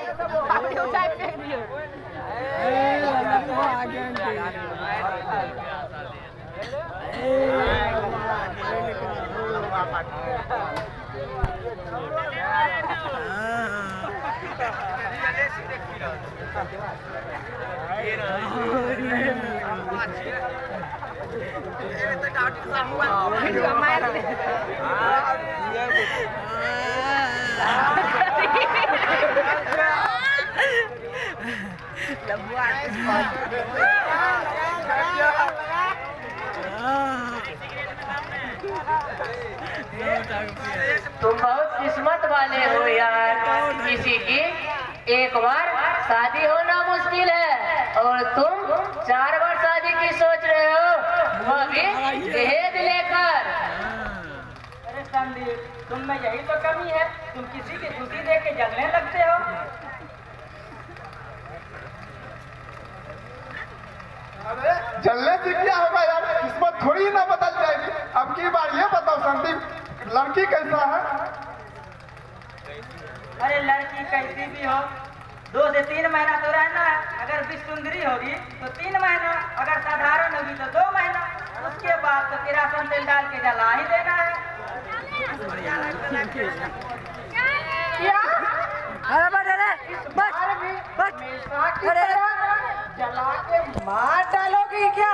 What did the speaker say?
चाय फेंक दियो। तुम बहुत किस्मत वाले हो यार, किसी की एक बार शादी होना मुश्किल है और तुम 4 बार शादी की सोच रहे हो, वो भी दहेज लेकर। अरे संदीप, तुम में यही तो कमी है, तुम किसी की खुशी देख के जलने लगते हो। जलने से क्या होगा यार, किस्मत थोड़ी ना बदल जाएगी। अब की बार ये बताओ संदीप, लड़की कैसा है? अरे लड़की कैसी भी हो, 2 से 3 महीना तो रहना है। अगर भी सुंदरी होगी तो 3 महीना, अगर साधारण होगी तो 2 महीना, उसके बाद तो किरासन तेल डाल के जला ही देना है। अरे बस जला के मार डालोगी क्या?